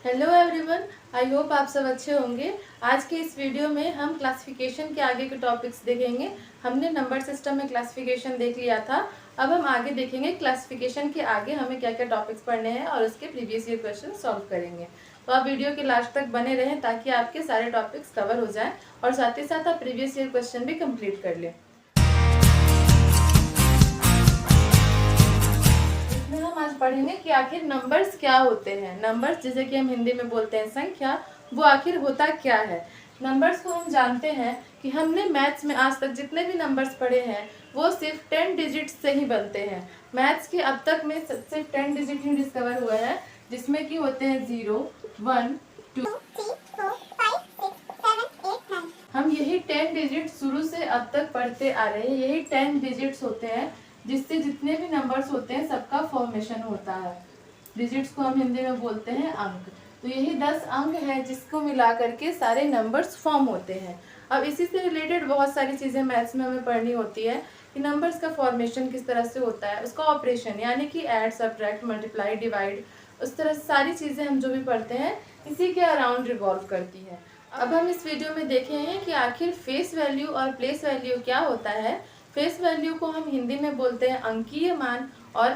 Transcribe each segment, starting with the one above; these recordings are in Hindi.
हेलो एवरीवन, आई होप आप सब अच्छे होंगे। आज के इस वीडियो में हम क्लासिफिकेशन के आगे के टॉपिक्स देखेंगे। हमने नंबर सिस्टम में क्लासिफिकेशन देख लिया था। अब हम आगे देखेंगे क्लासिफिकेशन के आगे हमें क्या क्या टॉपिक्स पढ़ने हैं और उसके प्रीवियस ईयर क्वेश्चन सॉल्व करेंगे। तो आप वीडियो के लास्ट तक बने रहें ताकि आपके सारे टॉपिक्स कवर हो जाएं और साथ ही साथ आप प्रीवियस ईयर क्वेश्चन भी कंप्लीट कर लें। हम आज पढ़ेंगे कि आखिर नंबर्स क्या होते हैं। नंबर्स जिसे कि हम हिंदी में बोलते हैं संख्या, वो आखिर होता क्या है। नंबर्स को हम जानते हैं कि हमने मैथ्स में आज तक जितने भी नंबर्स पढ़े हैं वो सिर्फ 10 डिजिट्स से ही बनते हैं। मैथ्स के अब तक में सिर्फ 10 डिजिट ही डिस्कवर हुआ है, जिसमें कि होते हैं 0, 1, 2, 3, 4, 5, 6, 7, 8, 9। हम यही 10 डिजिट शुरू से अब तक पढ़ते आ रहे हैं। यही 10 डिजिट्स होते हैं जिससे जितने भी नंबर्स होते हैं सबका फॉर्मेशन होता है। डिजिट्स को हम हिंदी में बोलते हैं अंक। तो यही 10 अंक है जिसको मिला करके सारे नंबर्स फॉर्म होते हैं। अब इसी से रिलेटेड बहुत सारी चीज़ें मैथ्स में हमें पढ़नी होती है कि नंबर्स का फॉर्मेशन किस तरह से होता है, उसका ऑपरेशन यानी कि ऐड, सब्ट्रैक्ट, मल्टीप्लाई, डिवाइड, उस तरह से सारी चीज़ें हम जो भी पढ़ते हैं इसी के अराउंड रिवॉल्व करती है। अब हम इस वीडियो में देखेंगे कि आखिर फेस वैल्यू और प्लेस वैल्यू क्या होता है। फेस वैल्यू को हम हिंदी में बोलते हैं अंकीय मान और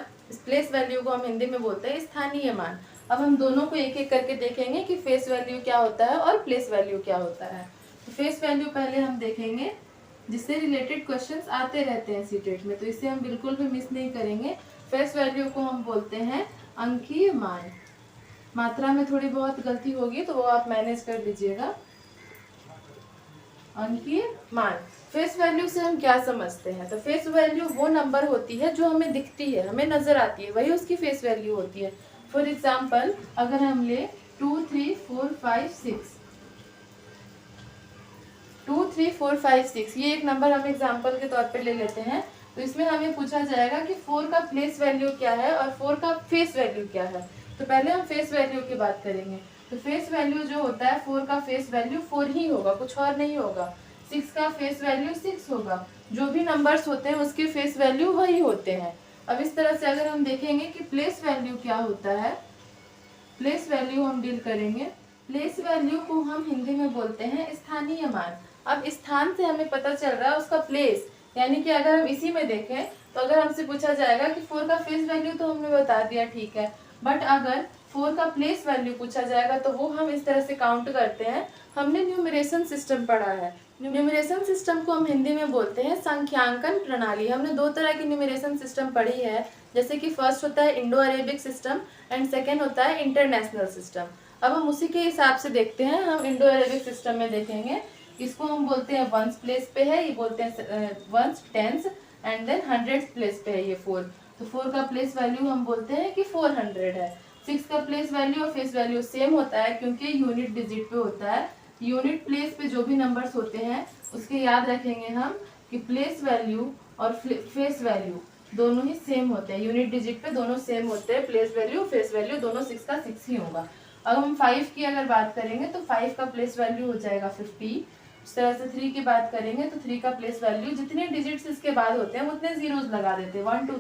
प्लेस वैल्यू को हम हिंदी में बोलते हैं स्थानीय मान। अब हम दोनों को एक एक करके देखेंगे कि फेस वैल्यू क्या होता है और प्लेस वैल्यू क्या होता है। तो फेस वैल्यू पहले हम देखेंगे, जिससे रिलेटेड क्वेश्चंस आते रहते हैं सीटेट में, तो इसे हम बिल्कुल भी मिस नहीं करेंगे। फेस वैल्यू को हम बोलते हैं अंकीय मान। मात्रा में थोड़ी बहुत गलती होगी तो वो आप मैनेज कर लीजिएगा। अंकीय मान। फेस वैल्यू से हम क्या समझते हैं, तो फेस वैल्यू वो नंबर होती है जो हमें दिखती है, हमें नजर आती है, वही उसकी फेस वैल्यू होती है। फॉर एग्जाम्पल अगर हम ले 2, 3, 4, 5, 6, 2, 3, 4, 5, 6 ये एक नंबर हम एग्जाम्पल के तौर पे ले लेते हैं। तो इसमें हमें पूछा जाएगा कि 4 का प्लेस वैल्यू क्या है और 4 का फेस वैल्यू क्या है। तो पहले हम फेस वैल्यू की बात करेंगे। तो फेस वैल्यू जो होता है 4 का फेस वैल्यू 4 ही होगा, कुछ और नहीं होगा। 6 का फेस वैल्यू 6 होगा। जो भी नंबर्स होते हैं उसके फेस वैल्यू वही होते हैं। अब इस तरह से अगर हम देखेंगे कि प्लेस वैल्यू क्या होता है, प्लेस वैल्यू हम डील करेंगे। प्लेस वैल्यू को हम हिंदी में बोलते हैं स्थानीय मान। अब स्थान से हमें पता चल रहा है उसका प्लेस, यानी कि अगर हम इसी में देखें तो अगर हमसे पूछा जाएगा कि 4 का फेस वैल्यू तो हमने बता दिया, ठीक है, बट अगर 4 का प्लेस वैल्यू पूछा जाएगा तो वो हम इस तरह से काउंट करते हैं। हमने न्यूमरेशन सिस्टम पढ़ा है। न्यूमरेशन सिस्टम को हम हिंदी में बोलते हैं संख्यांकन प्रणाली। हमने दो तरह की न्यूमरेशन सिस्टम पढ़ी है, जैसे कि फर्स्ट होता है Indo Arabic system and second होता है इंटरनेशनल सिस्टम। अब हम उसी के हिसाब से देखते हैं। हम इंडो अरेबिक सिस्टम में देखेंगे, इसको हम बोलते हैं वंस प्लेस पे है, ये बोलते हैं ones, tens and then hundreds place पे है ये 4। तो 4 का प्लेस वैल्यू हम बोलते हैं कि 400 है। 6 का प्लेस वैल्यू और फेस वैल्यू सेम होता है क्योंकि यूनिट डिजिट पे होता है। यूनिट प्लेस पे जो भी नंबर्स होते हैं उसके याद रखेंगे हम कि प्लेस वैल्यू और फेस वैल्यू दोनों ही सेम होते हैं। यूनिट डिजिट पे दोनों सेम होते हैं, प्लेस वैल्यू फेस वैल्यू दोनों 6 का 6 ही होगा। अब हम 5 की अगर बात करेंगे तो 5 का प्लेस वैल्यू हो जाएगा 50। इस तरह से 3 की बात करेंगे तो 3 का प्लेस वैल्यू, जितने डिजिट्स इसके बाद होते हैं उतने जीरोस लगा देते हैं। 1, 2,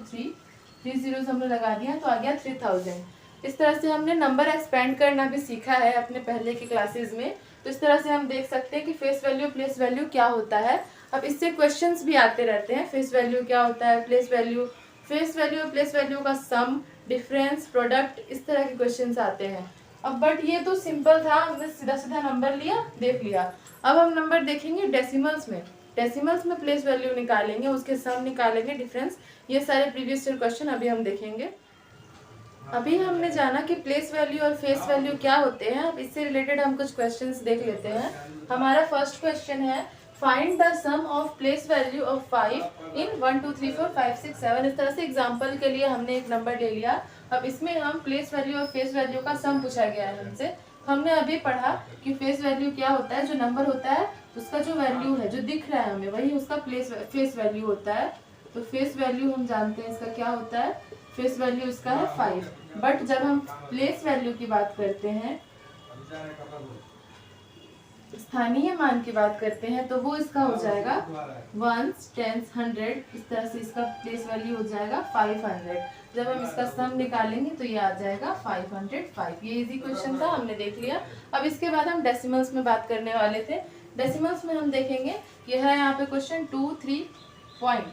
3 जीरोस हमने लगा दिया तो आ गया 3000। इस तरह से हमने नंबर एक्सपेंड करना भी सीखा है अपने पहले की क्लासेस में। तो इस तरह से हम देख सकते हैं कि फेस वैल्यू प्लेस वैल्यू क्या होता है। अब इससे क्वेश्चंस भी आते रहते हैं, फेस वैल्यू क्या होता है, प्लेस वैल्यू, फेस वैल्यू और प्लेस वैल्यू का सम, डिफरेंस, प्रोडक्ट, इस तरह के क्वेश्चंस आते हैं। अब बट ये तो सिंपल था, हमने सीधा सीधा नंबर लिया, देख लिया। अब हम नंबर देखेंगे डेसिमल्स में। डेसिमल्स में प्लेस वैल्यू निकालेंगे, उसके सम निकालेंगे, डिफरेंस, ये सारे प्रीवियस ईयर क्वेश्चन अभी हम देखेंगे। अभी हमने जाना कि प्लेस वैल्यू और फेस वैल्यू क्या होते हैं। अब इससे रिलेटेड हम कुछ क्वेश्चंस देख लेते हैं। हमारा फर्स्ट क्वेश्चन है find the sum of place value of 5 in 1, 2, 3, 4, 5, 6, 7। इस तरह से एग्जांपल के लिए हमने एक नंबर ले लिया। अब इसमें हम प्लेस वैल्यू और फेस वैल्यू का सम पूछा गया है हमसे। हमने अभी पढ़ा कि फेस वैल्यू क्या होता है, जो नंबर होता है उसका जो वैल्यू है जो दिख रहा है हमें वही उसका फेस वैल्यू होता है। तो फेस वैल्यू हम जानते हैं इसका क्या होता है, फेस वैल्यू इसका है 5। बट जब हम प्लेस वैल्यू की बात करते हैं स्थानीय मान की बात करते हैं तो वो इसका हो जाएगा 1s, 10s, 100, इस तरह से इसका प्लेस वैल्यू हो जाएगा 500। जब हम इसका सम निकालेंगे तो ये आ जाएगा 505। ये इजी क्वेश्चन था, हमने देख लिया। अब इसके बाद हम डेसिमल्स में बात करने वाले थे। डेसिमल्स में हम देखेंगे, यह है यहाँ पे क्वेश्चन 2, 3, 5,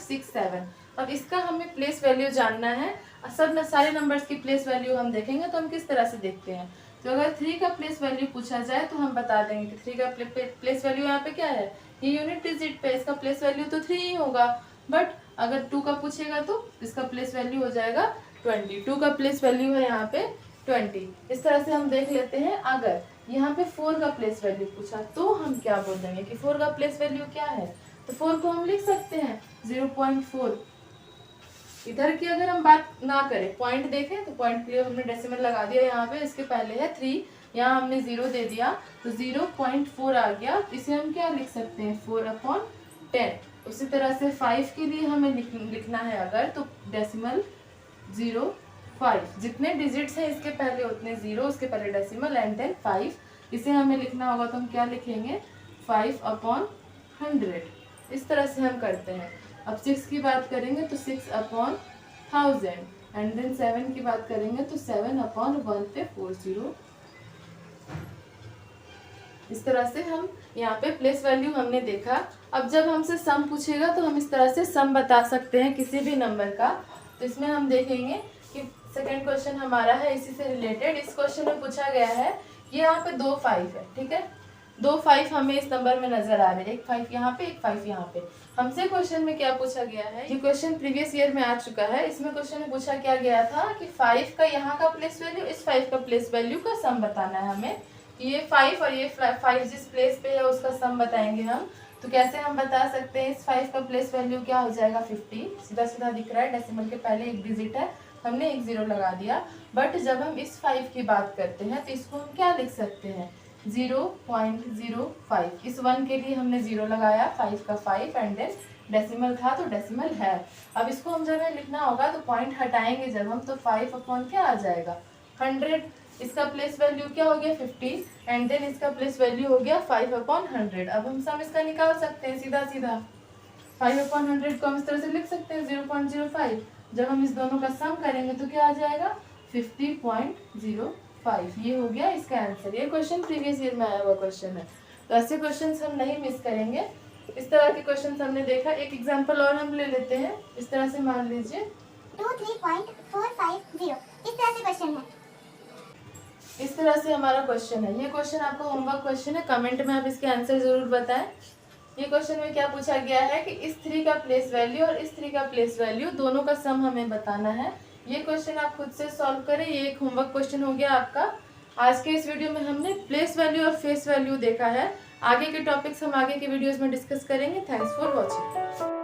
6, 7। अब इसका हमें प्लेस वैल्यू जानना है। सब सारे नंबर्स की प्लेस वैल्यू हम देखेंगे तो हम किस तरह से देखते हैं। तो अगर 3 का प्लेस वैल्यू पूछा जाए तो हम बता देंगे कि 3 का प्लेस वैल्यू यहाँ पे क्या है, ये यूनिट डिजिट पे, इसका प्लेस वैल्यू तो 3 ही होगा। बट अगर 2 का पूछेगा तो इसका प्लेस वैल्यू हो जाएगा 20। 2 का प्लेस वैल्यू है यहाँ पे 20। इस तरह से हम देख लेते हैं। अगर यहाँ पे 4 का प्लेस वैल्यू पूछा तो हम क्या बोल देंगे कि 4 का प्लेस वैल्यू क्या है। तो 4 को हम लिख सकते हैं 0.4। इधर की अगर हम बात ना करें, पॉइंट देखें तो पॉइंट के लिए हमने डेसिमल लगा दिया यहाँ पे, इसके पहले है 3, यहाँ हमने 0 दे दिया तो 0.4 आ गया। इसे हम क्या लिख सकते हैं 4/10। उसी तरह से 5 के लिए हमें लिखना है अगर, तो डेसिमल 0.5, जितने डिजिट्स हैं इसके पहले उतने 0, उसके पहले डेसिमल एंड देन 5। इसे हमें लिखना होगा तो हम क्या लिखेंगे 5/100। इस तरह से हम करते हैं। अब 6 की बात करेंगे तो 6/1000 एंड देन 7 की बात करेंगे तो 7/1 पे 40। इस तरह से हम यहाँ पे प्लेस वैल्यू हमने देखा। अब जब हमसे सम पूछेगा तो हम इस तरह से सम बता सकते हैं किसी भी नंबर का। तो इसमें हम देखेंगे कि सेकंड क्वेश्चन हमारा है इसी से रिलेटेड। इस क्वेश्चन में पूछा गया है कि यहाँ पे 2 5 है, ठीक है। 2 5 हमें इस नंबर में नजर आ रहे हैं, एक 5 यहाँ पे, एक 5 यहाँ पे। हमसे क्वेश्चन में क्या पूछा गया है, ये क्वेश्चन प्रीवियस ईयर में आ चुका है। इसमें क्वेश्चन में पूछा क्या गया था कि 5 का यहाँ का प्लेस वैल्यू, इस 5 का प्लेस वैल्यू का सम बताना है हमें। ये 5 और ये 5 जिस प्लेस पे है उसका सम बताएंगे हम। तो कैसे हम बता सकते हैं, इस 5 का प्लेस वैल्यू क्या हो जाएगा 50। सीधा सीधा दिख रहा है, डेसिमल के पहले एक डिजिट है, हमने एक 0 लगा दिया। बट जब हम इस 5 की बात करते हैं तो इसको हम क्या लिख सकते हैं 0.05। इस 1 के लिए हमने 0 लगाया, 5 का 5 एंड देन डेसिमल था तो डेसिमल है। अब इसको हम जब लिखना होगा तो पॉइंट हटाएंगे जब हम, तो 5 क्या आ जाएगा 100। इसका प्लेस वैल्यू क्या हो गया 50 एंड देन इसका प्लेस वैल्यू हो गया 5/100। अब हम सम इसका निकाल सकते हैं सीधा सीधा। 5/100 को हम इस तरह से लिख सकते हैं 0.05। जब हम इस दोनों का सम करेंगे तो क्या आ जाएगा 50.05। ये हो गया इसका आंसर। ये क्वेश्चन प्रीवियस ईयर में आया हुआ क्वेश्चन है, तो ऐसे क्वेश्चंस हम नहीं मिस करेंगे। इस तरह के क्वेश्चंस हमने देखा। एक एग्जांपल और हम ले लेते हैं। इस तरह से मान लीजिए 23.450 इस तरह से क्वेश्चन है। इस तरह से हमारा क्वेश्चन है। ये क्वेश्चन आपका होमवर्क क्वेश्चन है, कमेंट में आप इसके आंसर जरूर बताएं। ये क्वेश्चन में क्या पूछा गया है कि इस 3 का प्लेस वैल्यू और इस 3 का प्लेस वैल्यू दोनों का सम हमें बताना है। ये क्वेश्चन आप खुद से सॉल्व करें, ये एक होमवर्क क्वेश्चन हो गया आपका। आज के इस वीडियो में हमने प्लेस वैल्यू और फेस वैल्यू देखा है। आगे के टॉपिक्स हम आगे के वीडियोस में डिस्कस करेंगे। Thanks for watching.